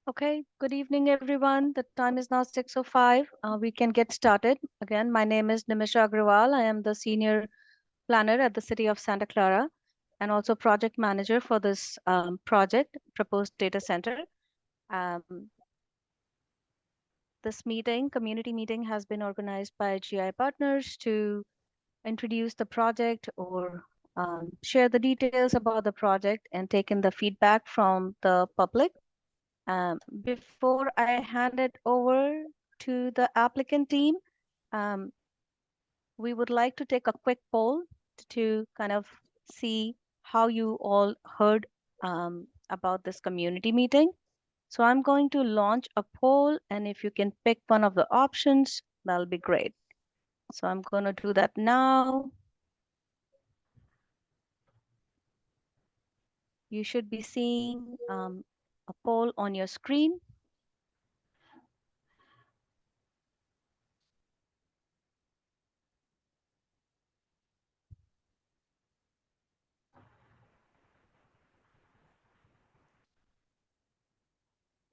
Okay, good evening, everyone. The time is now 6:05. We can get started. Again, my name is Nimisha Agrawal. I am the senior planner at the city of Santa Clara and also project manager for this project, proposed data center. Um, this meeting, community meeting, has been organized by GI Partners to introduce the project or share the details about the project and take in the feedback from the public. Before I hand it over to the applicant team, um, we would like to take a quick poll to kind of see how you all heard about this community meeting. So I'm going to launch a poll, and if you can pick one of the options, that'll be great. So I'm going to do that now. You should be seeing a poll on your screen.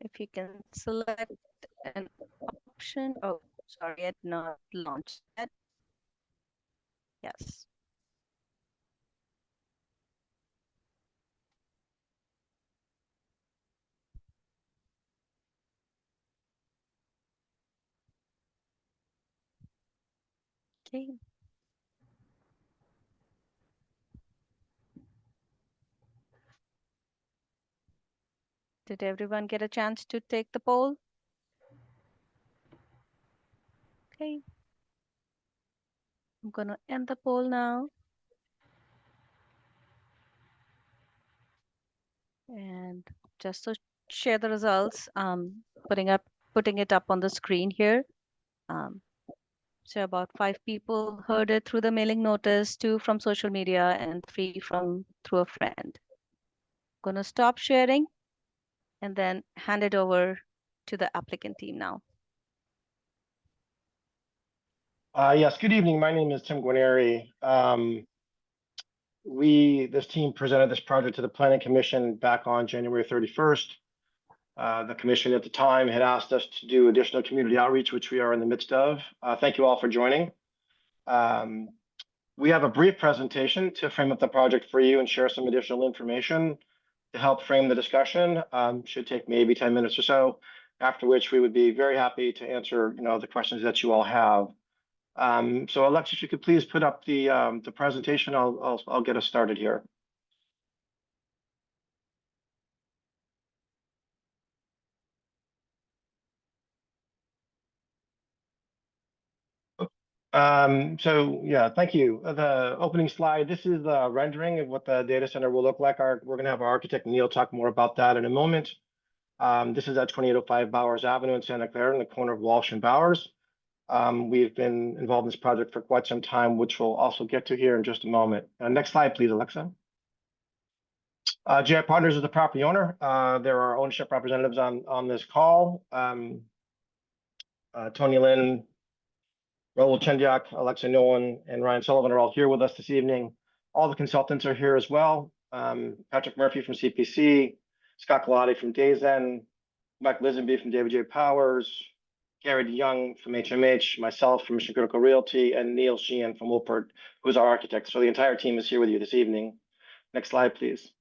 If you can select an option. Oh, sorry, it not launched yet. Yes. Okay. Did everyone get a chance to take the poll? Okay. I'm going to end the poll now. And just to share the results, putting it up on the screen here. Um, so about 5 people heard it through the mailing notice, 2 from social media, and 3 from through a friend. Going to stop sharing and then hand it over to the applicant team now. Yes, good evening. My name is Tim Guarneri. This team presented this project to the Planning Commission back on January 31st. The commission at the time had asked us to do additional community outreach, which we are in the midst of. Thank you all for joining. We have a brief presentation to frame up the project for you and share some additional information to help frame the discussion. Should take maybe 10 minutes or so, after which we would be very happy to answer the questions that you all have. So Alexa, if you could please put up the presentation, I'll get us started here. So yeah, thank you. The opening slide, this is the rendering of what the data center will look like. We're going to have our architect Neil talk more about that in a moment. This is at 2805 Bowers Avenue in Santa Clara in the corner of Walsh and Bowers. We've been involved in this project for quite some time, which we'll also get to here in just a moment. Next slide, please, Alexa. GI Partners is the property owner. There are ownership representatives on this call. Tony Lynn, Raul Chendiak, Alexa Nolan, and Ryan Sullivan are all here with us this evening. All the consultants are here as well. Patrick Murphy from CPC, Scott Galati from Dazen, Mike Lisenby from David J. Powers, Gary DeYoung from HMH, myself from Mission Critical Realty, and Neil Sheehan from Wolpert, who's our architect. So the entire team is here with you this evening. Next slide, please.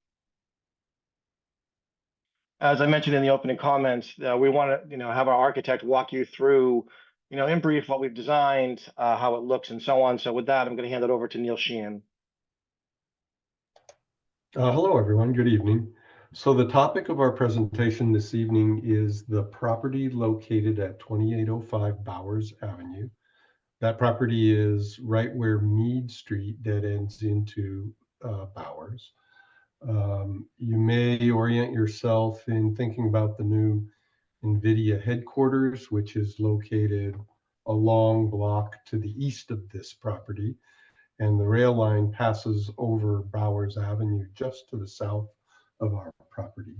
As I mentioned in the opening comments, we want to have our architect walk you through, in brief, what we've designed, how it looks, and so on. So with that, I'm going to hand it over to Neil Sheehan. Hello, everyone. Good evening. So the topic of our presentation this evening is the property located at 2805 Bowers Avenue. That property is right where Meade Street dead ends into Bowers. You may orient yourself in thinking about the new NVIDIA headquarters, which is located a long block to the east of this property. And the rail line passes over Bowers Avenue just to the south of our property.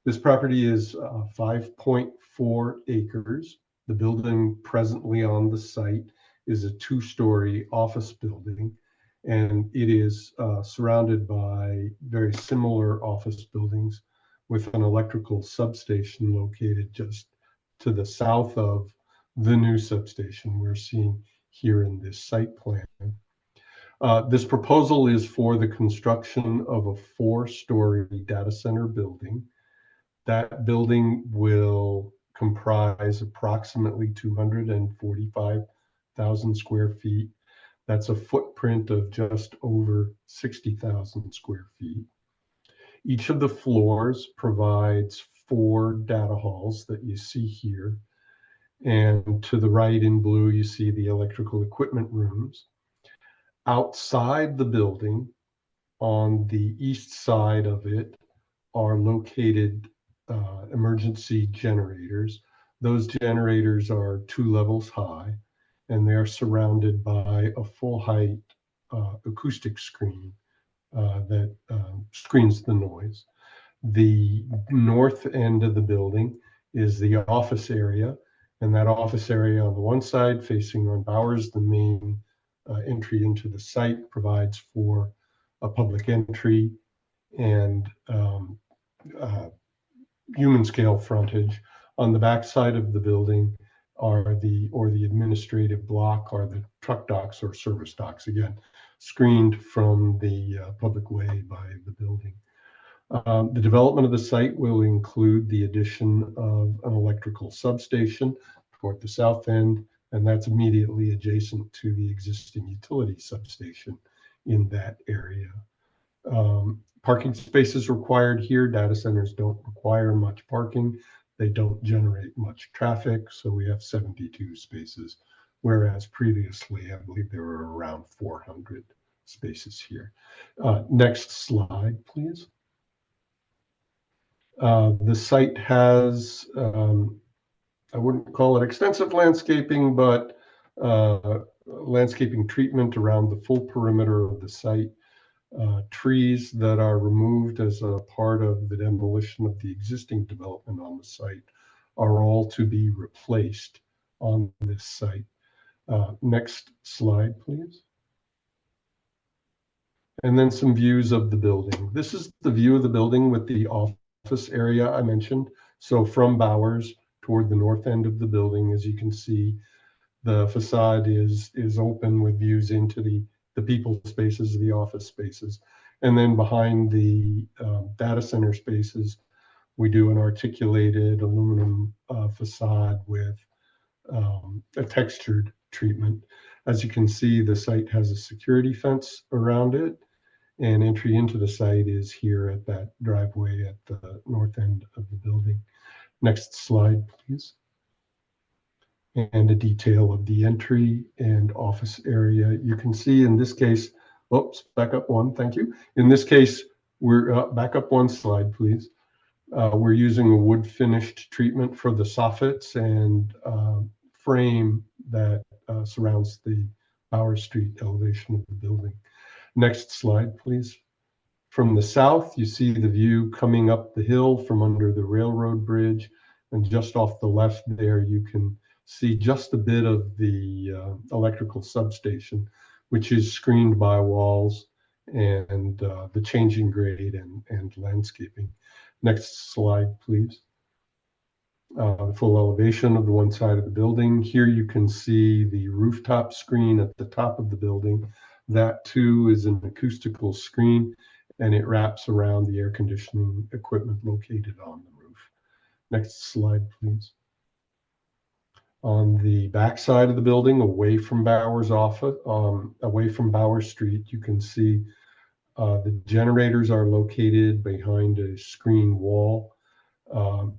This property is 5.4 acres. The building presently on the site is a 2-story office building, and it is surrounded by very similar office buildings with an electrical substation located just to the south of the new substation we're seeing here in this site plan. This proposal is for the construction of a 4-story data center building. That building will comprise approximately 245,000 square feet. That's a footprint of just over 60,000 square feet. Each of the floors provides 4 data halls that you see here. And to the right in blue, you see the electrical equipment rooms. Outside the building, on the east side of it, are located emergency generators. Those generators are 2 levels high, and they're surrounded by a full height acoustic screen that screens the noise. The north end of the building is the office area, and that office area on the one side facing on Bowers, the main entry into the site, provides for a public entry and human scale frontage. On the back side of the building are the administrative block, are the truck docks or service docks, again, screened from the public way by the building. The development of the site will include the addition of an electrical substation toward the south end, and that's immediately adjacent to the existing utility substation in that area. Parking spaces required here. Data centers don't require much parking. They don't generate much traffic, so we have 72 spaces, whereas previously, I believe there were around 400 spaces here. Next slide, please. The site has, I wouldn't call it extensive landscaping, but landscaping treatment around the full perimeter of the site. Trees that are removed as a part of the demolition of the existing development on the site are all to be replaced on this site. Next slide, please. And then some views of the building. This is the view of the building with the office area I mentioned. So from Bowers toward the north end of the building, as you can see, the facade is open with views into the people spaces, the office spaces. And then behind the data center spaces, we do an articulated aluminum facade with a textured treatment. As you can see, the site has a security fence around it, and entry into the site is here at that driveway at the north end of the building. Next slide, please. And a detail of the entry and office area. You can see in this case, oops, back up one, thank you. In this case, we're back up one slide, please. We're using a wood finished treatment for the soffits and frame that surrounds the Bowers Street elevation of the building. Next slide, please. From the south, you see the view coming up the hill from under the railroad bridge, and just off the left there, you can see just a bit of the electrical substation, which is screened by walls and the changing grade and landscaping. Next slide, please. The full elevation of the one side of the building. Here you can see the rooftop screen at the top of the building. That too is an acoustical screen, and it wraps around the air conditioning equipment located on the roof. Next slide, please. On the back side of the building, away from Bowers office, away from Bowers Street, you can see the generators are located behind a screen wall.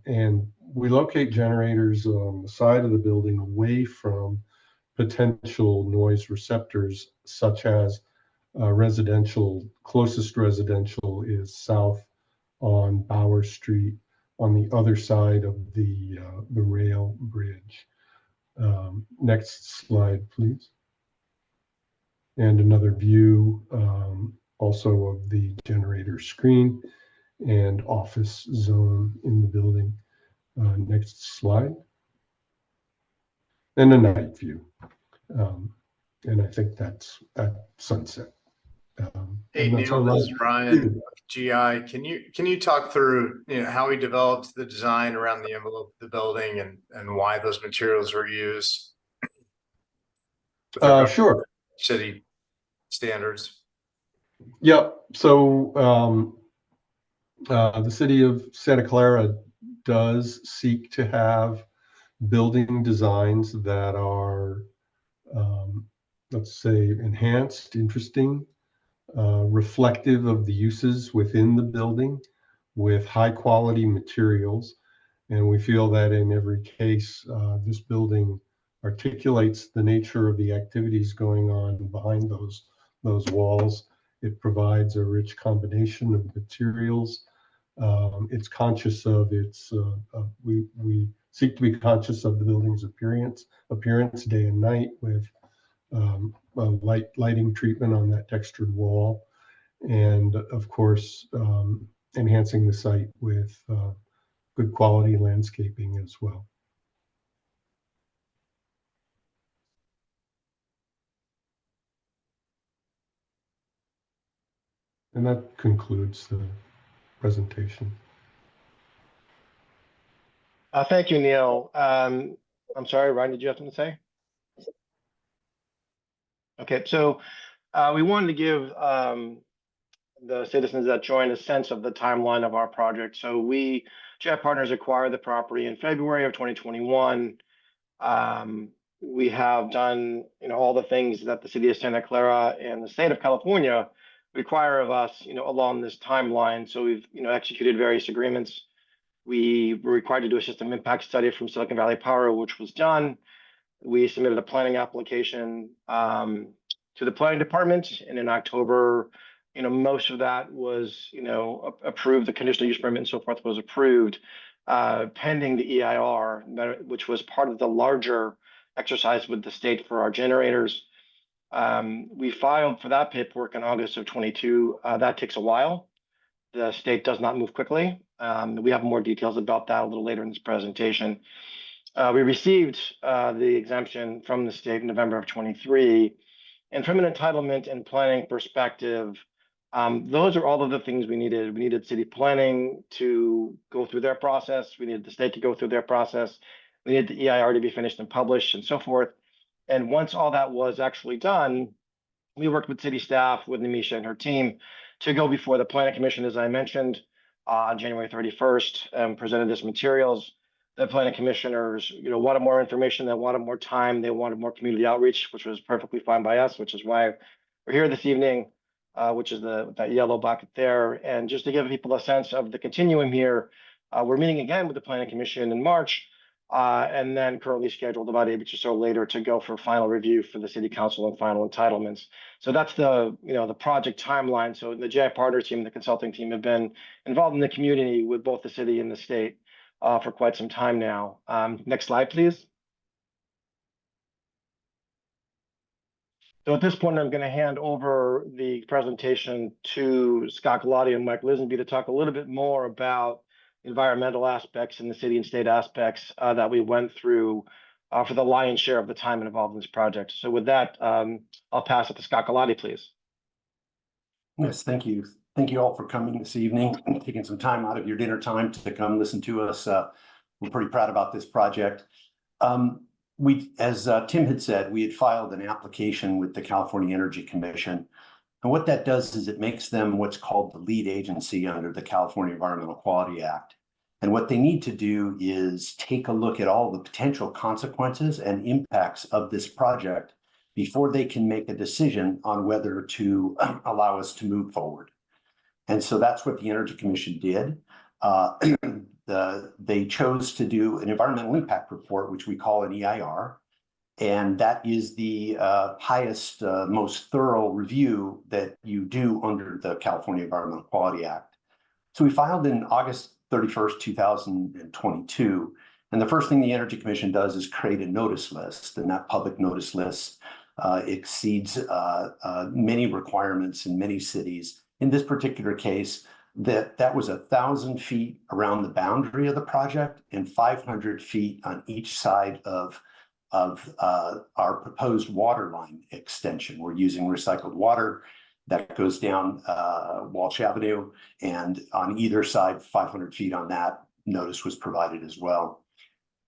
And we locate generators on the side of the building away from potential noise receptors, such as residential. Closest residential is south on Bowers Street on the other side of the rail bridge. Next slide, please. And another view also of the generator screen and office zone in the building. Next slide. And a night view. And I think that's at sunset. Hey And that's all Neil, this right. is Ryan, GI. Can you talk through how he developed the design around the envelope of the building and why those materials were used with regard Sure. to city standards? Yep. So the city of Santa Clara does seek to have building designs that are, let's say, enhanced, interesting, reflective of the uses within the building with high quality materials. And we feel that in every case, this building articulates the nature of the activities going on behind those walls. It provides a rich combination of materials. It's conscious of its, we seek to be conscious of the building's appearance day and night with lighting treatment on that textured wall. And of course, enhancing the site with good quality landscaping as well. And that concludes the presentation. Thank you, Neil. I'm sorry, Ryan, did you have something to say? Okay, so we wanted to give the citizens that joined a sense of the timeline of our project. So we, JET Partners, acquired the property in February of 2021. We have done, all the things that the city of Santa Clara and the state of California require of us, along this timeline. So we've, executed various agreements. We were required to do a system impact study from Silicon Valley Power, which was done. We submitted a planning application to the planning department, and in October, most of that was, approved. The conditional use permit and so forth was approved, pending the EIR, which was part of the larger exercise with the state for our generators. We filed for that paperwork in August of 22. That takes a while. The state does not move quickly. We have more details about that a little later in this presentation. We received the exemption from the state in November of 23. And from an entitlement and planning perspective, those are all of the things we needed. We needed city planning to go through their process. We needed the state to go through their process. We needed the EIR to be finished and published and so forth. And once all that was actually done, we worked with city staff, with Namisha and her team, to go before the planning commission, as I mentioned, on January 31st, and presented this materials. The planning commissioners, wanted more information, they wanted more time, they wanted more community outreach, which was perfectly fine by us, which is why we're here this evening, which is that yellow bucket there. And just to give people a sense of the continuum here, we're meeting again with the planning commission in March, and then currently scheduled about 8 weeks or so later to go for final review for the city council and final entitlements. So that's the, the project timeline. So the JI Partner team, the consulting team, have been involved in the community with both the city and the state for quite some time now. Next slide, please. So at this point, I'm going to hand over the presentation to Scott Galati and Mike Lisenby to talk a little bit more about environmental aspects and the city and state aspects that we went through for the lion's share of the time involved in this project. So with that, I'll pass it to Scott Galati, please. Yes, thank you. Thank you all for coming this evening and taking some time out of your dinner time to come listen to us. We're pretty proud about this project. As Tim had said, we had filed an application with the California Energy Commission. And what that does is it makes them what's called the lead agency under the California Environmental Quality Act. And what they need to do is take a look at all the potential consequences and impacts of this project before they can make a decision on whether to allow us to move forward. And so that's what the Energy Commission did. They chose to do an environmental impact report, which we call an EIR. And that is the highest, most thorough review that you do under the California Environmental Quality Act. So we filed in August 31st, 2022. And the first thing the Energy Commission does is create a notice list. And that public notice list exceeds many requirements in many cities. In this particular case, that was 1,000 feet around the boundary of the project and 500 feet on each side of our proposed water line extension. We're using recycled water that goes down Walsh Avenue, and on either side, 500 feet on that, notice was provided as well.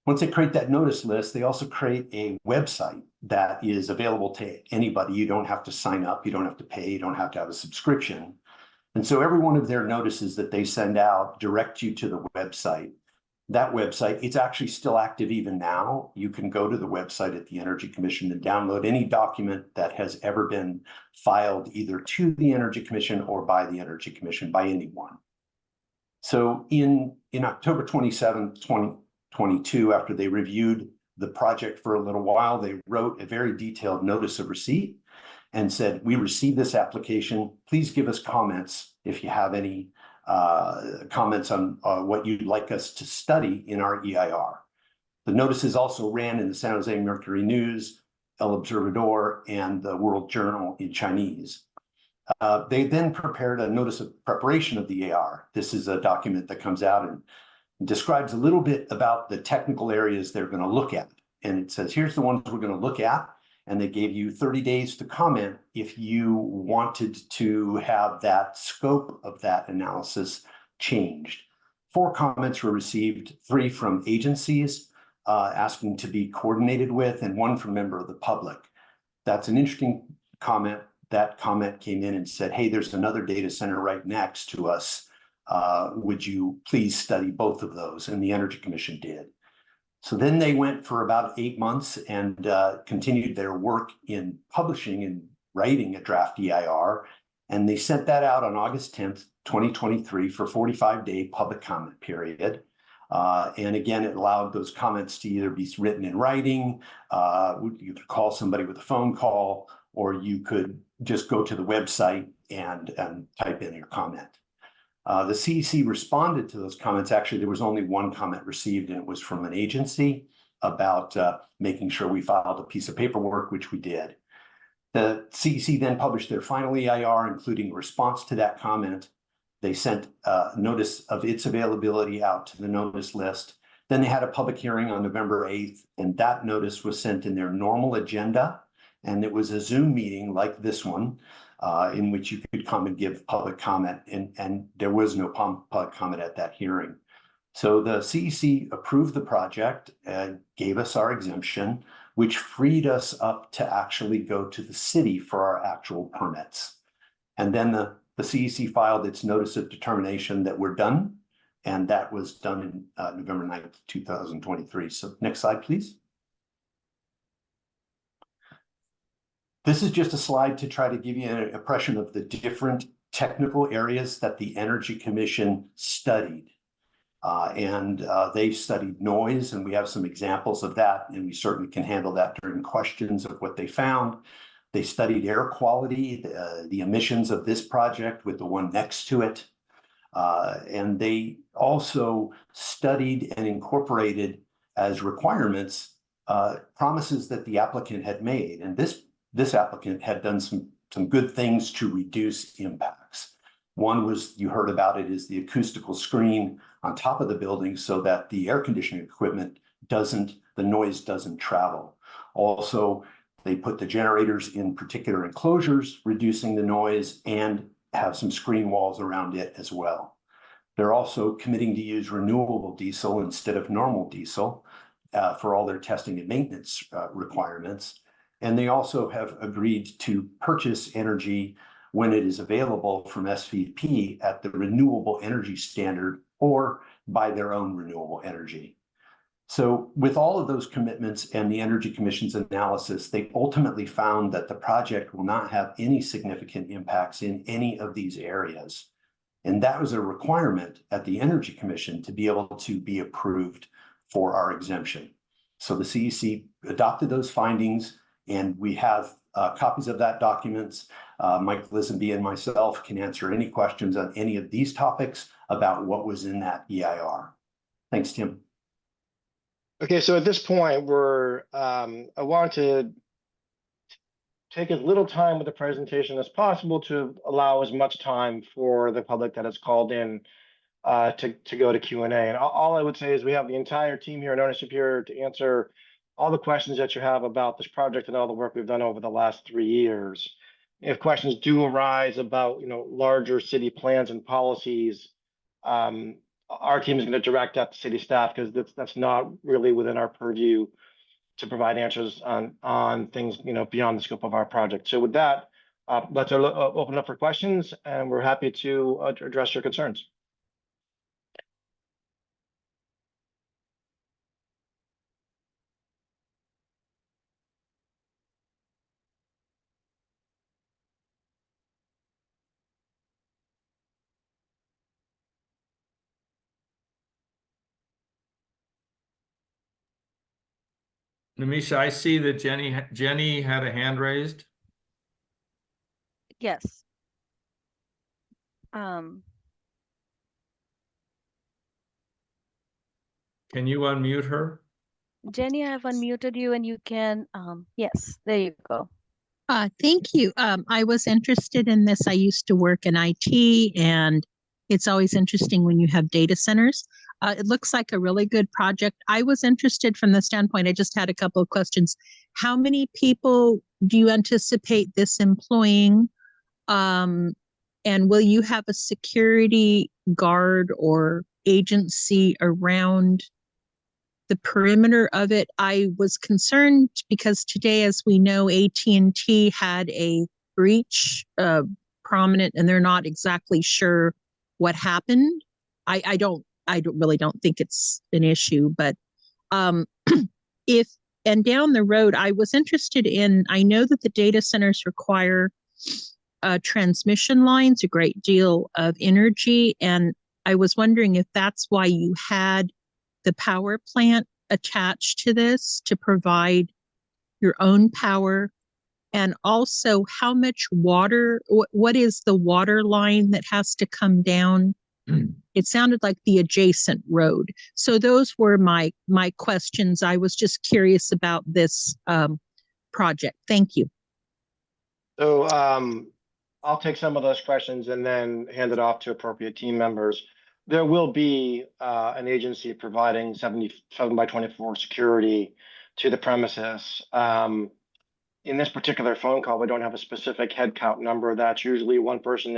Once they create that notice list, they also create a website that is available to anybody. You don't have to sign up, you don't have to pay, you don't have to have a subscription. And so every one of their notices that they send out direct you to the website. That website, it's actually still active even now. You can go to the website at the Energy Commission and download any document that has ever been filed either to the Energy Commission or by the Energy Commission by anyone. So in October 27th, 2022, after they reviewed the project for a little while, they wrote a very detailed notice of receipt and said, we received this application. Please give us comments if you have any comments on what you'd like us to study in our EIR. The notices also ran in the San Jose Mercury News, El Observador, and the World Journal in Chinese. They then prepared a notice of preparation of the EIR. This is a document that comes out and describes a little bit about the technical areas they're going to look at. And it says, here's the ones we're going to look at. And they gave you 30 days to comment if you wanted to have that scope of that analysis changed. 4 comments were received, 3 from agencies asking to be coordinated with, and 1 from a member of the public. That's an interesting comment. That comment came in and said, hey, there's another data center right next to us. Would you please study both of those? And the Energy Commission did. So then they went for about 8 months and continued their work in publishing and writing a draft EIR. And they sent that out on August 10th, 2023 for 45-day public comment period. And again, it allowed those comments to either be written in writing, you could call somebody with a phone call, or you could just go to the website and type in your comment. The CEC responded to those comments. Actually, there was only 1 comment received, and it was from an agency about making sure we filed a piece of paperwork, which we did. The CEC then published their final EIR, including a response to that comment. They sent notice of its availability out to the notice list. Then they had a public hearing on November 8th, and that notice was sent in their normal agenda. And it was a Zoom meeting like this one, in which you could come and give public comment, and there was no public comment at that hearing. So the CEC approved the project and gave us our exemption, which freed us up to actually go to the city for our actual permits. And then the CEC filed its notice of determination that we're done, and that was done in November 9th, 2023. So next slide, please. This is just a slide to try to give you an impression of the different technical areas that the Energy Commission studied. They studied noise, and we have some examples of that, and we certainly can handle that during questions of what they found. They studied air quality, the emissions of this project with the one next to it. And they also studied and incorporated as requirements promises that the applicant had made. And this applicant had done some good things to reduce impacts. One was, you heard about it, is the acoustical screen on top of the building so that the air conditioning equipment the noise doesn't travel. Also, they put the generators in particular enclosures, reducing the noise, and have some screen walls around it as well. They're also committing to use renewable diesel instead of normal diesel for all their testing and maintenance requirements. And they also have agreed to purchase energy when it is available from SVP at the renewable energy standard or by their own renewable energy. So with all of those commitments and the Energy Commission's analysis, they ultimately found that the project will not have any significant impacts in any of these areas. And that was a requirement at the Energy Commission to be able to be approved for our exemption. So the CEC adopted those findings, and we have copies of that documents. Mike Lisenby and myself can answer any questions on any of these topics about what was in that EIR. Thanks, Tim. Okay, so at this point, I want to take as little time with the presentation as possible to allow as much time for the public that has called in to go to Q&A. And all I would say is we have the entire team here in ownership here to answer all the questions that you have about this project and all the work we've done over the last 3 years. if questions do arise about, larger city plans and policies, our team is going to direct that to city staff because that's not really within our purview to provide answers on things, beyond the scope of our project. So with that, let's open up for questions, and we're happy to address your concerns. Namisha, I see that Jenny had a hand raised. Yes. Can you unmute her? Jenny, I've unmuted you and you can, yes, there you go. Thank you. I was interested in this. I used to work in IT, and it's always interesting when you have data centers. It looks like a really good project. I was interested from the standpoint, I just had a couple of questions. How many people do you anticipate this employing? And will you have a security guard or agency around the perimeter of it? I was concerned because today, as we know, AT&T had a breach prominent, and they're not exactly sure what happened. I really don't think it's an issue, but if, and down the road, I was interested in, I know that the data centers require transmission lines, a great deal of energy, and I was wondering if that's why you had the power plant attached to this to provide your own power, and also how much water, what is the water line that has to come down? It sounded like the adjacent road. So those were my questions. I was just curious about this project. Thank you. So I'll take some of those questions and then hand it off to appropriate team members. There will be an agency providing 7x24 security to the premises. In this particular phone call, we don't have a specific head count number. That's usually one person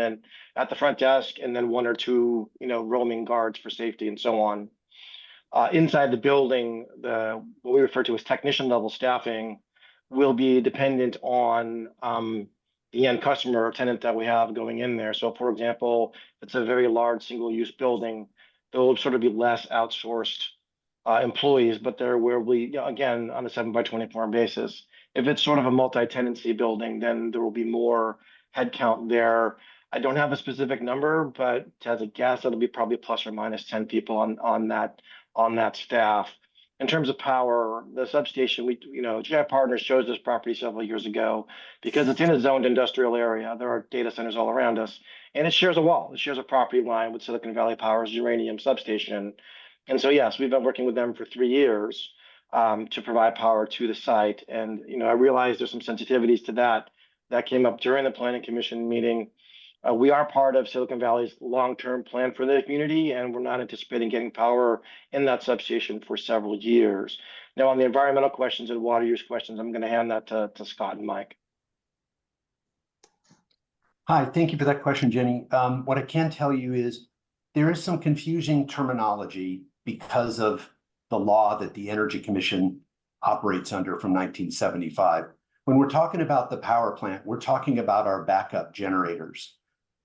at the front desk, and then one or two, roaming guards for safety and so on. Inside the building, what we refer to as technician level staffing will be dependent on the end customer or tenant that we have going in there. So, for example, if it's a very large single-use building, there will sort of be less outsourced employees, but there will be, again, on a 7x24 basis. If it's sort of a multi-tenancy building, then there will be more headcount there. I don't have a specific number, but as a guess, it'll be probably plus or minus 10 people on that staff. In terms of power, the substation, GI Partners chose this property several years ago because it's in a zoned industrial area. There are data centers all around us, and it shares a wall. It shares a property line with Silicon Valley Power's uranium substation. And so, yes, we've been working with them for 3 years to provide power to the site. And, I realize there's some sensitivities to that came up during the Planning Commission meeting. We are part of Silicon Valley's long-term plan for the community, and we're not anticipating getting power in that substation for several years. Now, on the environmental questions and water use questions, I'm going to hand that to Scott and Mike. Hi, thank you for that question, Jenny. What I can tell you is there is some confusing terminology because of the law that the Energy Commission operates under from 1975. When we're talking about the power plant, we're talking about our backup generators.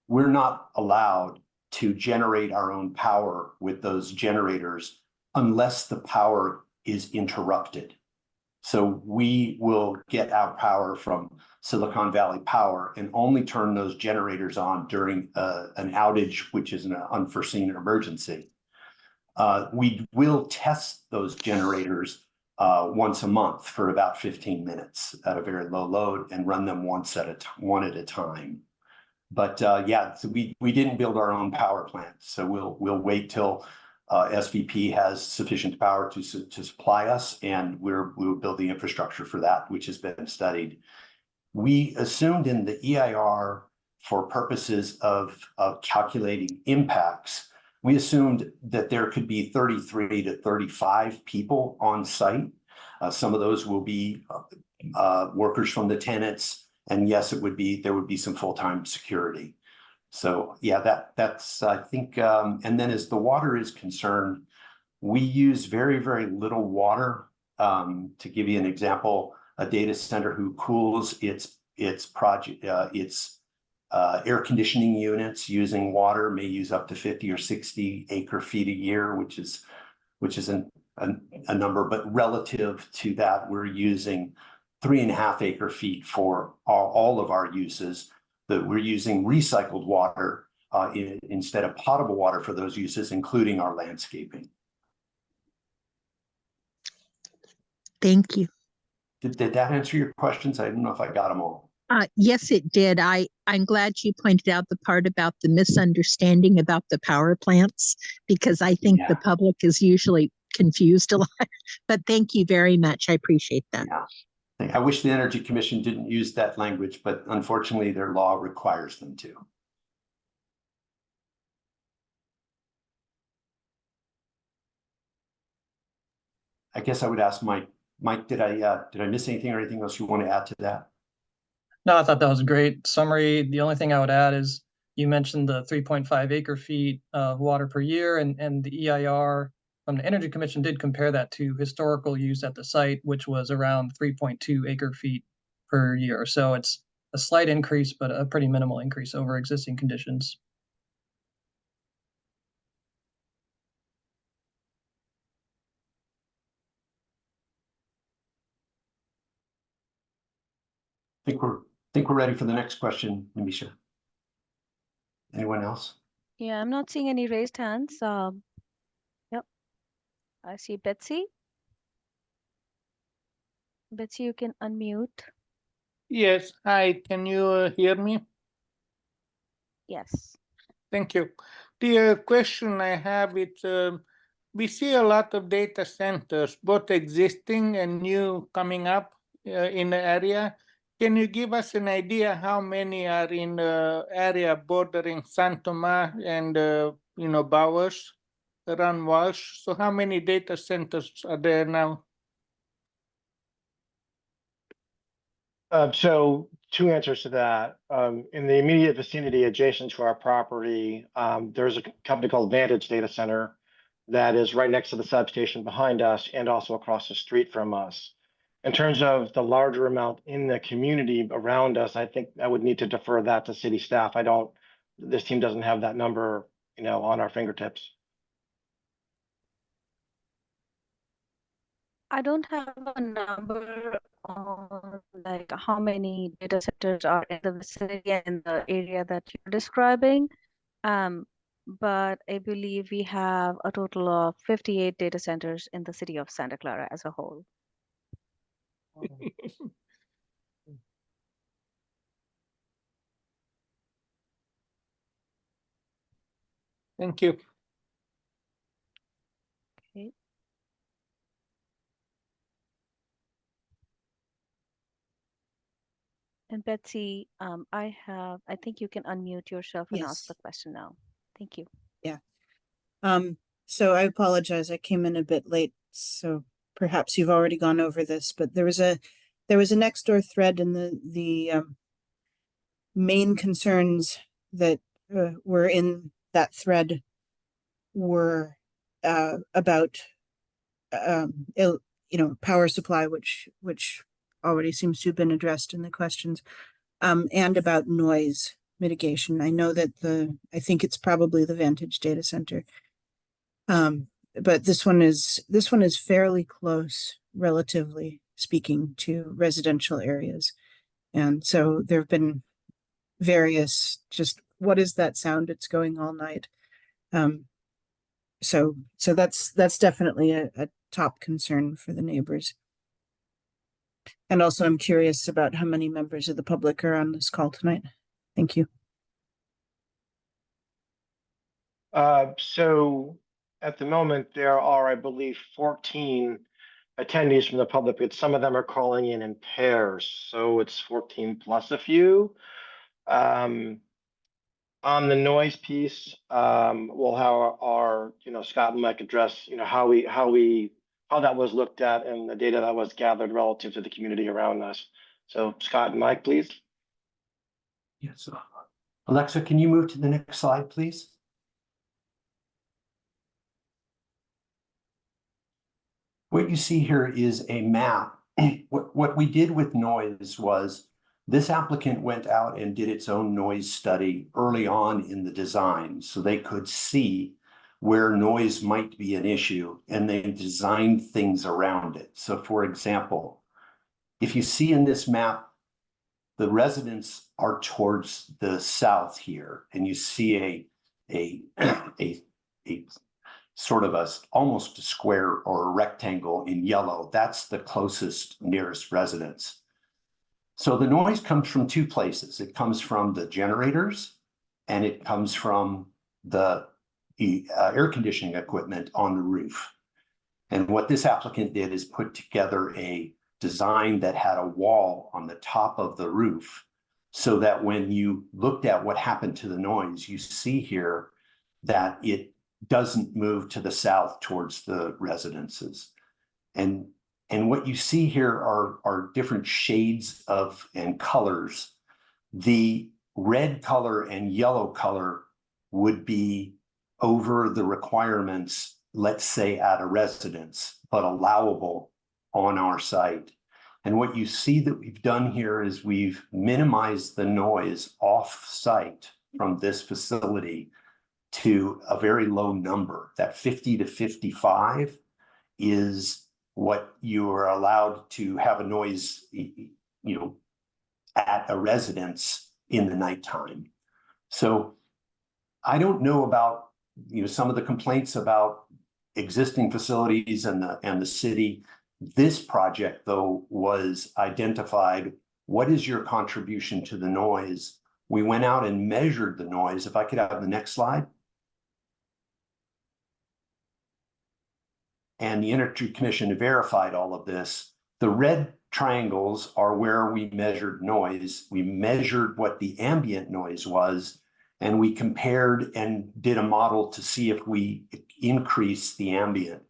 We're not allowed to generate our own power with those generators unless the power is interrupted. So we will get our power from Silicon Valley Power and only turn those generators on during an outage, which is an unforeseen emergency. We will test those generators once a month for about 15 minutes at a very low load and run them one at a time. But yeah, so we didn't build our own power plant, so we'll wait till SVP has sufficient power to supply us, and we'll build the infrastructure for that, which has been studied. We assumed in the EIR, for purposes of calculating impacts, we assumed that there could be 33 to 35 people on site. Some of those will be workers from the tenants, And yes, there would be some full-time security. So yeah, that's I think, and then as the water is concerned, we use very, very little water. To give you an example, a data center who cools its air conditioning units using water may use up to 50 or 60 acre feet a year, which is a number, but relative to that, we're using 3.5 acre feet for all of our uses. That we're using recycled water instead of potable water for those uses, including our landscaping. Thank you. Did that answer your questions? I don't know if I got them all. Yes, it did. I'm glad you pointed out the part about the misunderstanding about the power plants, because I think the public is usually confused a lot. But thank you very much. I appreciate that. Yeah. I wish the Energy Commission didn't use that language, but unfortunately their law requires them to. I guess I would ask Mike. Mike, did I miss anything or anything else you want to add to that? No, I thought that was a great summary. The only thing I would add is you mentioned the 3.5 acre feet of water per year, and the EIR from the Energy Commission did compare that to historical use at the site, which was around 3.2 acre feet per year. So it's a slight increase, but a pretty minimal increase over existing conditions. I think we're ready for the next question, Namisha. Anyone else? Yeah, I'm not seeing any raised hands. Yep. I see Betsy. Betsy, you can unmute. Yes, hi, can you hear me? Yes. Thank you. The question I have is, we see a lot of data centers, both existing and new coming up in the area. Can you give us an idea how many are in the area bordering San Tomas and, Bowers, around Walsh? So how many data centers are there now? So two answers to that. In the immediate vicinity adjacent to our property, there's a company called Vantage Data Center that is right next to the substation behind us and also across the street from us. In terms of the larger amount in the community around us, I think I would need to defer that to city staff. This team doesn't have that number, on our fingertips. I don't have a number on like how many data centers are in the vicinity and in the area that you're describing. But I believe we have a total of 58 data centers in the city of Santa Clara as a whole. Thank you. Okay. And Betsy, I think you can unmute yourself and ask the question now. Thank you. Yeah. So I apologize. I came in a bit late, so perhaps you've already gone over this, but there was a next door thread, and the main concerns that were in that thread were about power supply, which already seems to have been addressed in the questions, and about noise mitigation. I know that I think it's probably the Vantage Data Center. But this one is fairly close, relatively speaking, to residential areas. And so there have been various, just what is that sound? It's going all night. So that's definitely a top concern for the neighbors. And also I'm curious about how many members of the public are on this call tonight. Thank you. So at the moment, there are, I believe, 14 attendees from the public, but some of them are calling in pairs. So it's 14 plus a few. On the noise piece, we'll have our Scott and Mike address, how that was looked at and the data that was gathered relative to the community around us. So Scott and Mike, please. Yes. Alexa, can you move to the next slide, please? What you see here is a map. What we did with noise was this applicant went out and did its own noise study early on in the design so they could see where noise might be an issue, and they designed things around it. So for example, if you see in this map, the residents are towards the south here, and you see a sort of almost a square or a rectangle in yellow. That's the closest nearest residence. So the noise comes from two places. It comes from the generators, and it comes from the air conditioning equipment on the roof. And what this applicant did is put together a design that had a wall on the top of the roof, so that when you looked at what happened to the noise, you see here that it doesn't move to the south towards the residences. And what you see here are different shades of and colors. The red color and yellow color would be over the requirements, let's say at a residence, but allowable on our site. And what you see that we've done here is we've minimized the noise off site from this facility to a very low number. That 50 to 55 is what you are allowed to have a noise, at a residence in the nighttime. So I don't know about, some of the complaints about existing facilities and the city. This project, though, was identified. What is your contribution to the noise? We went out and measured the noise. If I could have the next slide. And the Energy Commission verified all of this. The red triangles are where we measured noise. We measured what the ambient noise was, and we compared and did a model to see if we increase the ambient.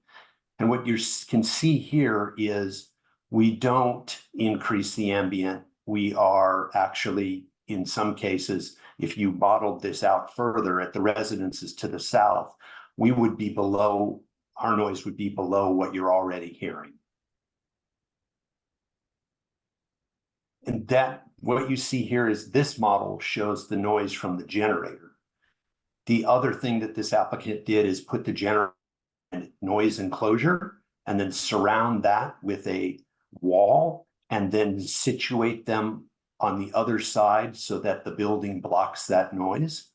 And what you can see here is we don't increase the ambient. We are actually, in some cases, if you modeled this out further at the residences to the south, we would be below, our noise would be below what you're already hearing. And that, what you see here is this model shows the noise from the generator. The other thing that this applicant did is put the generator in noise enclosure and then surround that with a wall and then situate them on the other side so that the building blocks that noise,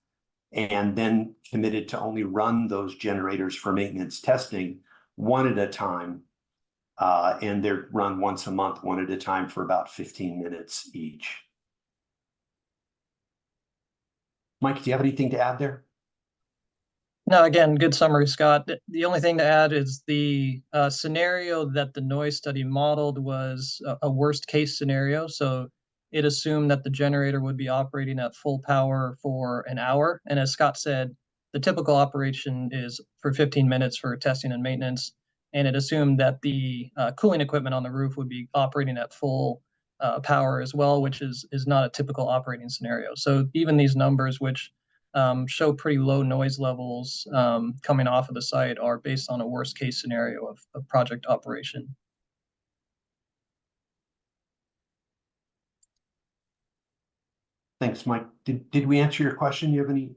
and then committed to only run those generators for maintenance testing one at a time. And they're run once a month, one at a time for about 15 minutes each. Mike, do you have anything to add there? No, again, good summary, Scott. The only thing to add is the scenario that the noise study modeled was a worst case scenario. So it assumed that the generator would be operating at full power for an hour. And as Scott said, the typical operation is for 15 minutes for testing and maintenance. And it assumed that the cooling equipment on the roof would be operating at full power as well, which is not a typical operating scenario. So even these numbers, which show pretty low noise levels coming off of the site, are based on a worst case scenario of project operation. Thanks, Mike. Did we answer your question? Do you have any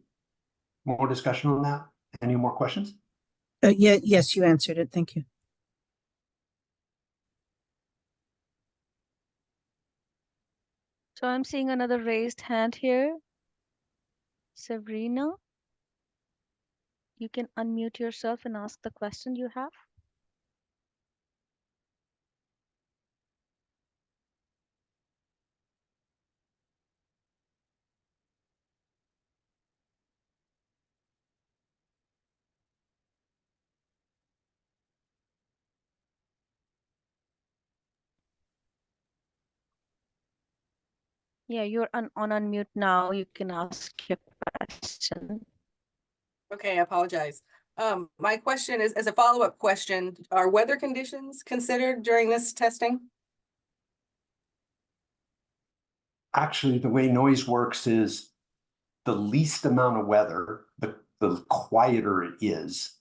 more discussion on that? Any more questions? Yes, you answered it. Thank you. So I'm seeing another raised hand here. Sabrina, you can unmute yourself and ask the question you have. Yeah, you're on unmute now. You can ask your question. Okay, I apologize. My question is, as a follow-up question, are weather conditions considered during this testing? Actually, the way noise works is the least amount of weather, the quieter it is.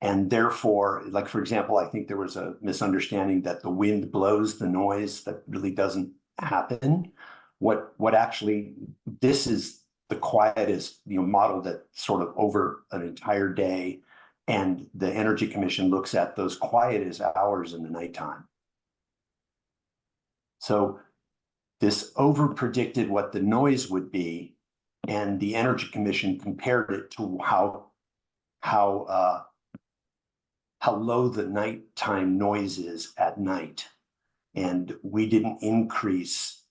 And therefore, like, for example, I think there was a misunderstanding that the wind blows the noise. That really doesn't happen. What actually, this is the quietest, modeled at sort of over an entire day. And the Energy Commission looks at those quietest hours in the nighttime. So this over predicted what the noise would be, and the Energy Commission compared it to how low the nighttime noise is at night. And we didn't increase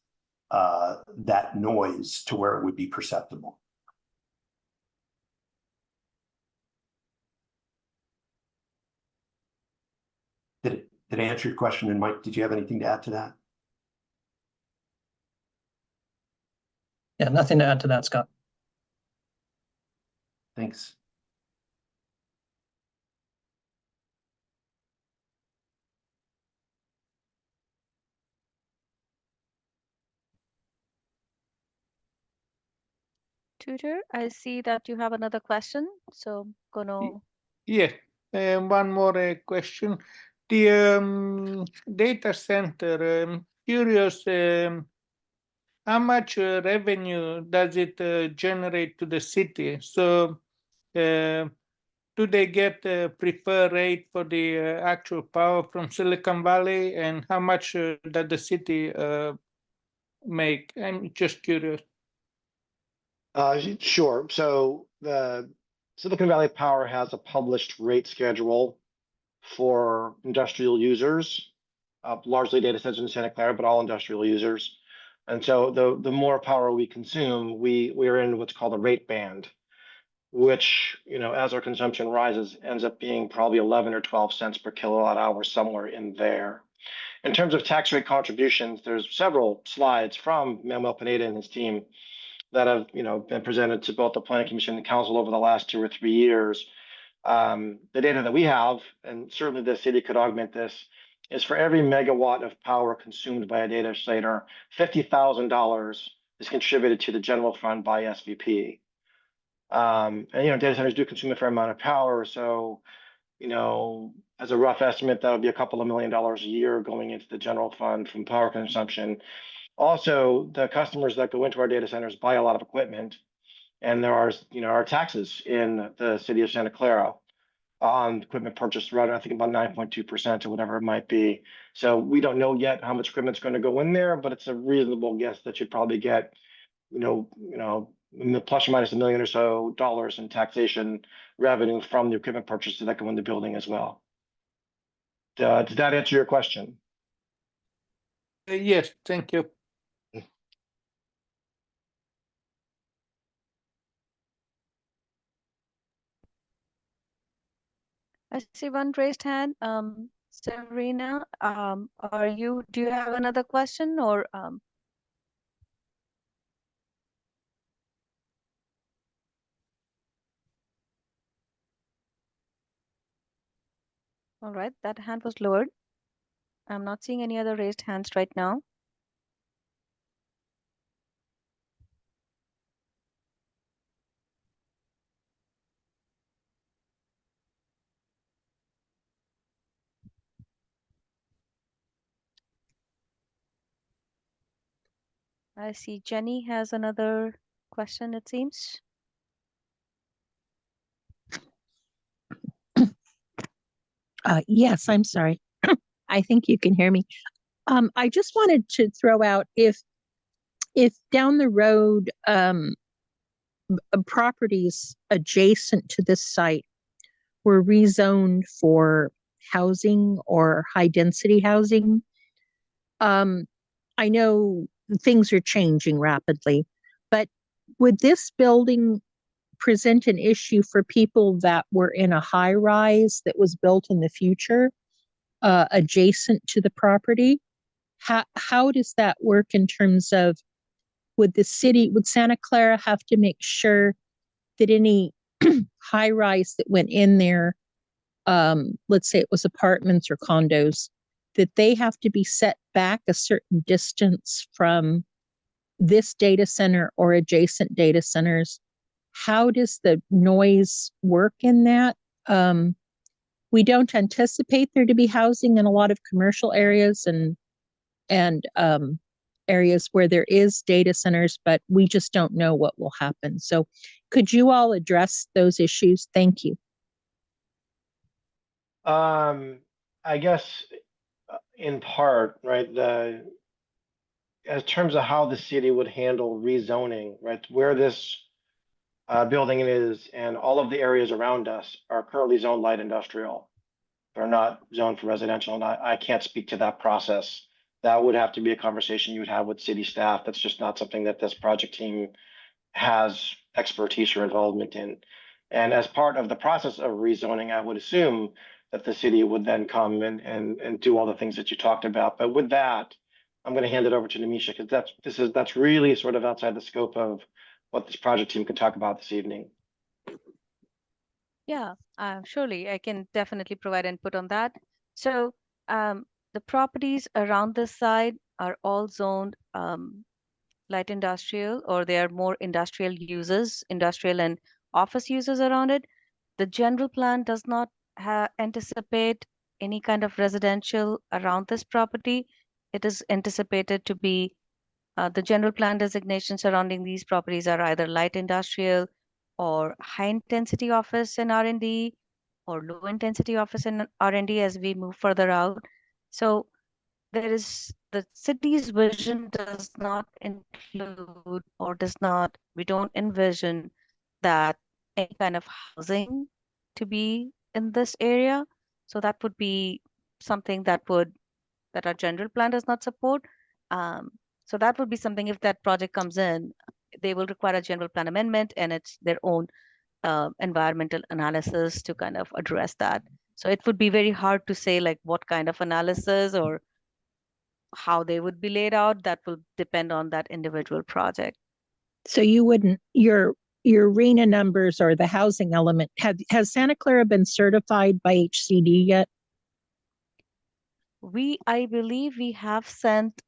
that noise to where it would be perceptible. Did it answer your question? And Mike, did you have anything to add to that? Yeah, nothing to add to that, Scott. Thanks. Tutor, I see that you have another question, so gonna. Yes, one more question. The data center, curious, how much revenue does it generate to the city? So do they get a preferred rate for the actual power from Silicon Valley, and how much does the city make? I'm just curious. Sure. So the Silicon Valley Power has a published rate schedule for industrial users, largely data centers in Santa Clara, but all industrial users. And so the more power we consume, we're in what's called a rate band, which, as our consumption rises, ends up being probably 11 or 12 cents per kilowatt hour, somewhere in there. In terms of tax rate contributions, there's several slides from Manuel Pineda and his team that have been presented to both the Planning Commission and Council over the last 2 or 3 years. The data that we have, and certainly the city could augment this, is for every megawatt of power consumed by a data center, $50,000 is contributed to the general fund by SVP. And data centers do consume a fair amount of power, so as a rough estimate, that would be a couple of $1 million a year going into the general fund from power consumption. Also, the customers that go into our data centers buy a lot of equipment, and there are taxes in the city of Santa Clara on equipment purchased, around, I think, about 9.2% or whatever it might be. So we don't know yet how much equipment's going to go in there, but it's a reasonable guess that you'd probably get, plus or minus $1 million or so in taxation revenue from the equipment purchases that go in the building as well. Did that answer your question? Yes, thank you. I see one raised hand. Serena, do you have another question, or all right, that hand was lowered. I'm not seeing any other raised hands right now. I see Jenny has another question, it seems. Yes, I'm sorry. I think you can hear me. I just wanted to throw out if down the road properties adjacent to this site were rezoned for housing or high density housing. I know things are changing rapidly, but would this building present an issue for people that were in a high rise that was built in the future adjacent to the property? How does that work in terms of, would Santa Clara have to make sure that any high rise that went in there, let's say it was apartments or condos, that they have to be set back a certain distance from this data center or adjacent data centers, how does the noise work in that? We don't anticipate there to be housing in a lot of commercial areas and areas where there is data centers, but we just don't know what will happen. So could you all address those issues? Thank you. I guess in part, right, as terms of how the city would handle rezoning, right, where this building is and all of the areas around us are currently zoned light industrial. They're not zoned for residential, and I can't speak to that process. That would have to be a conversation you would have with city staff. That's just not something that this project team has expertise or involvement in. And as part of the process of rezoning, I would assume that the city would then come and do all the things that you talked about. But with that, I'm going to hand it over to Namisha, because that's really sort of outside the scope of what this project team can talk about this evening. Yeah, surely I can definitely provide input on that. So the properties around this side are all zoned light industrial, or they are more industrial uses, industrial and office users around it. The general plan does not anticipate any kind of residential around this property. It is anticipated to be the general plan designation surrounding these properties are either light industrial or high intensity office and R&D or low intensity office and R&D as we move further out. So there is the city's vision does not include or we don't envision that any kind of housing to be in this area. So that would be something that our general plan does not support. So that would be something, if that project comes in, they will require a general plan amendment, and it's their own environmental analysis to kind of address that. So it would be very hard to say like what kind of analysis or how they would be laid out. That will depend on that individual project. So you wouldn't, your RENA numbers or the housing element, has Santa Clara been certified by HCD yet? I believe we have sent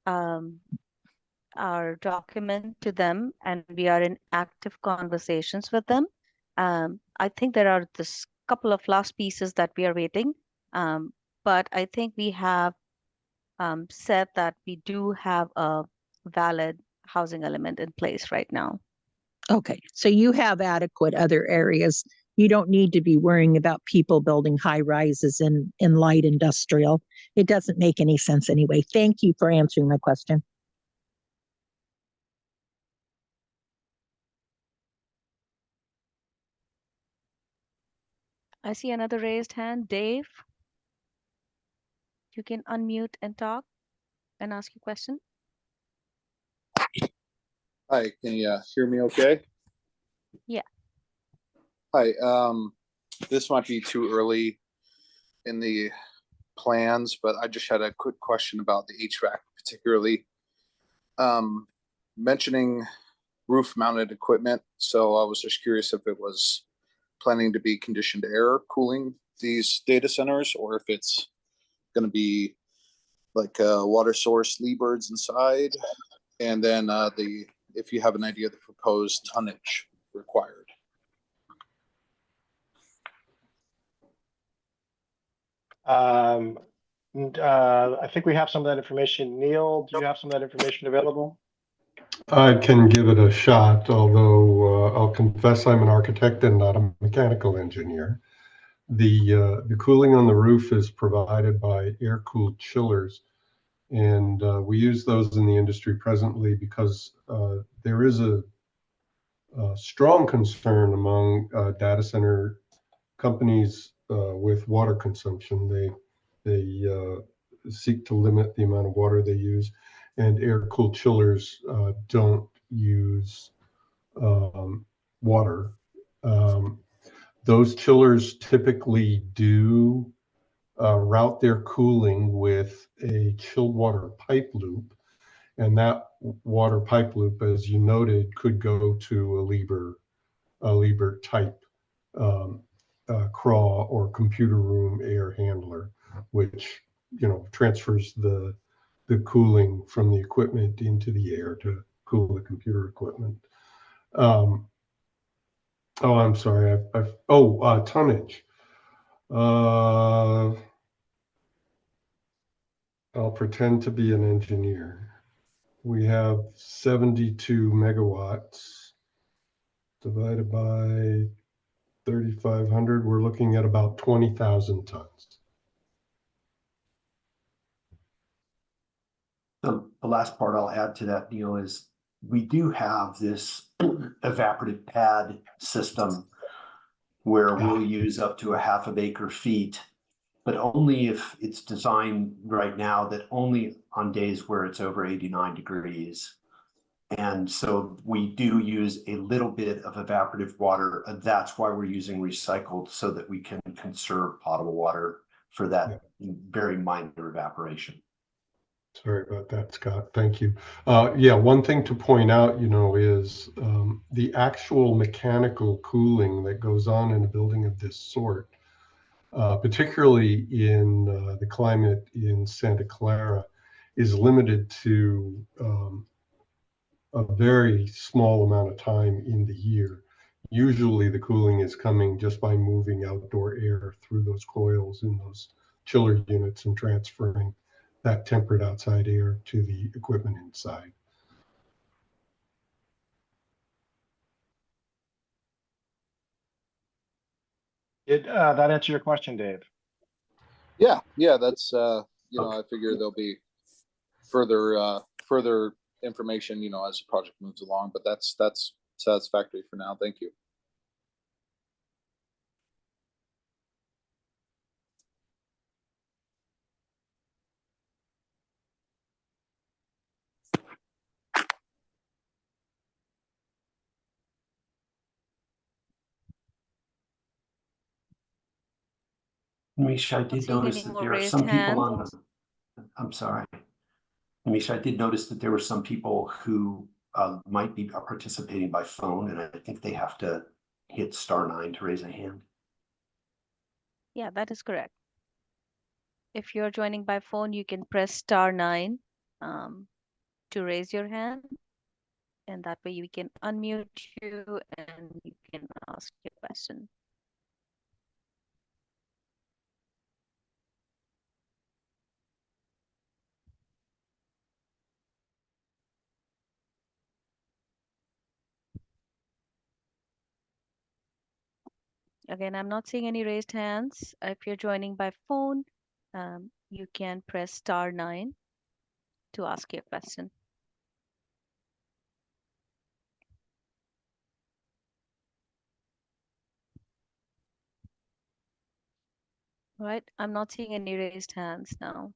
our document to them, and we are in active conversations with them. I think there are this couple of last pieces that we are waiting, but I think we have said that we do have a valid housing element in place right now. Okay, so you have adequate other areas. You don't need to be worrying about people building high rises in light industrial. It doesn't make any sense anyway. Thank you for answering my question. I see another raised hand. Dave, you can unmute and talk and ask your question. Hi, can you hear me okay? Yeah. Hi, this might be too early in the plans, but I just had a quick question about the HVAC, particularly mentioning roof mounted equipment. So I was just curious if it was planning to be conditioned air cooling these data centers, or if it's going to be like water source Lee-birds inside, and then if you have an idea of the proposed tonnage required. I think we have some of that information. Neil, do you have some of that information available? I can give it a shot, although I'll confess I'm an architect and not a mechanical engineer. The cooling on the roof is provided by air-cooled chillers, and we use those in the industry presently because there is a strong concern among data center companies with water consumption. They seek to limit the amount of water they use, and air-cooled chillers don't use water. Those chillers typically do route their cooling with a chilled water pipe loop, and that water pipe loop, as you noted, could go to a Liebert type craw or computer room air handler, which transfers the cooling from the equipment into the air to cool the computer equipment. Oh, I'm sorry. Tonnage. I'll pretend to be an engineer. We have 72 megawatts divided by 3,500. We're looking at about 20,000 tons. The last part I'll add to that, Neil, is we do have this evaporative pad system where we'll use up to a half of acre feet, but only if it's designed right now that only on days where it's over 89 degrees. And so we do use a little bit of evaporative water. That's why we're using recycled, so that we can conserve potable water for that very minor evaporation. Sorry about that, Scott. Thank you. Yeah, one thing to point out, is the actual mechanical cooling that goes on in a building of this sort, particularly in the climate in Santa Clara, is limited to a very small amount of time in the year. Usually the cooling is coming just by moving outdoor air through those coils in those chiller units and transferring that temperate outside air to the equipment inside. Did that answer your question, Dave? Yeah, that's I figure there'll be further information, as the project moves along, but that's satisfactory for now. Thank you. Misha, I did Seeing any notice that more there are raised some people hands? on the, I'm sorry. Misha, I did notice that there were some people who might be participating by phone, and I think they have to hit *9 to raise a hand. Yeah, that is correct. If you're joining by phone, you can press *9 to raise your hand, and that way we can unmute you and you can ask your question. Again, I'm not seeing any raised hands. If you're joining by phone, you can press *9 to ask your question. All right, I'm not seeing any raised hands now.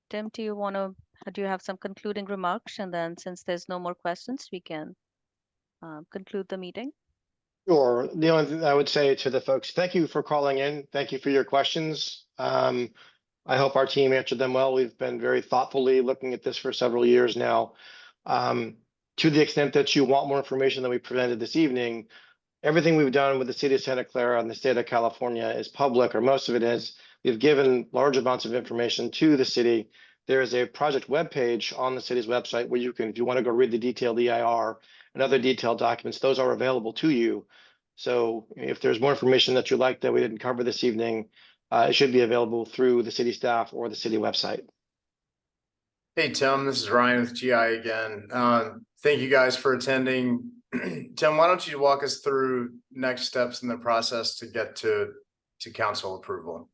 Tim, do you have some concluding remarks? And then since there's no more questions, we can conclude the meeting. Sure. The only thing I would say to the folks, thank you for calling in. Thank you for your questions. I hope our team answered them well. We've been very thoughtfully looking at this for several years now. To the extent that you want more information than we presented this evening, everything we've done with the city of Santa Clara and the state of California is public, or most of it is. We've given large amounts of information to the city. There is a project webpage on the city's website where you can, if you want to go read the detailed EIR and other detailed documents, those are available to you. So if there's more information that you'd like that we didn't cover this evening, it should be available through the city staff or the city website. Hey, Tim, this is Ryan with GI again. Thank you guys for attending. Tim, why don't you walk us through next steps in the process to get to council approval?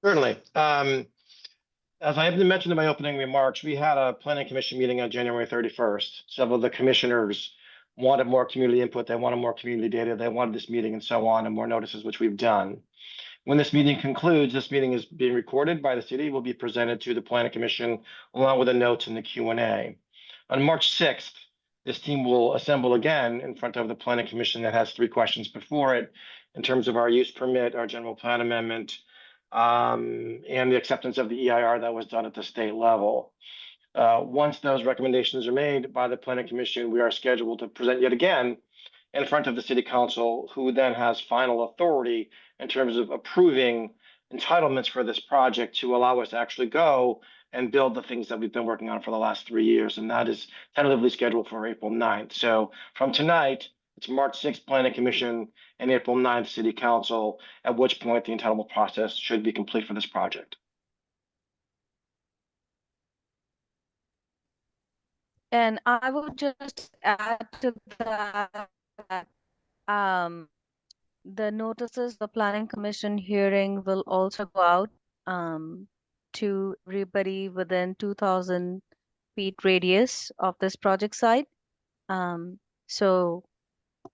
Certainly. As I mentioned in my opening remarks, we had a planning commission meeting on January 31st. Several of the commissioners wanted more community input. They wanted more community data. They wanted this meeting and so on, and more notices, which we've done. When this meeting concludes, this meeting is being recorded by the city, will be presented to the planning commission along with the notes in the Q&A. On March 6th, this team will assemble again in front of the planning commission that has 3 questions before it in terms of our use permit, our general plan amendment, and the acceptance of the EIR that was done at the state level. Once those recommendations are made by the Planning Commission, we are scheduled to present yet again in front of the City Council, who then has final authority in terms of approving entitlements for this project to allow us to actually go and build the things that we've been working on for the last 3 years. And that is tentatively scheduled for April 9th. So from tonight, it's March 6th Planning Commission and April 9th City Council, at which point the entitlement process should be complete for this project. And I would just add to that, the notices, the Planning Commission hearing will also go out to everybody within 2,000 feet radius of this project site. So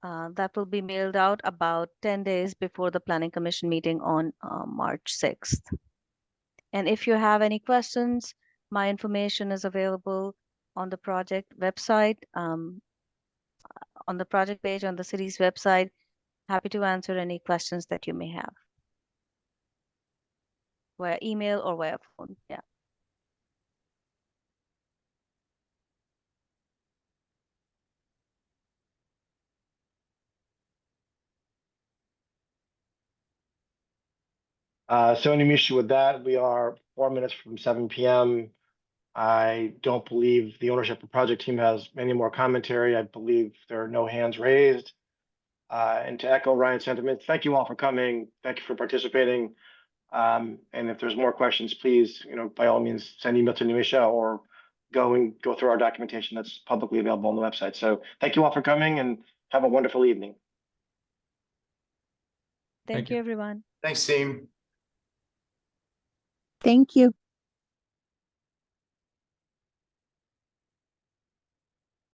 that will be mailed out about 10 days before the Planning Commission meeting on March 6th. And if you have any questions, my information is available on the project website, on the project page on the city's website. Happy to answer any questions that you may have via email or via phone. Yeah. So any issue with that, we are 4 minutes from 7 p.m. I don't believe the ownership of project team has any more commentary. I believe there are no hands raised. And to echo Ryan's sentiments, thank you all for coming. Thank you for participating. And if there's more questions, please, by all means, send email to Nimisha or go through our documentation that's publicly available on the website. So thank you all for coming and have a wonderful evening. Thank you, everyone. Thanks, team. Thank you.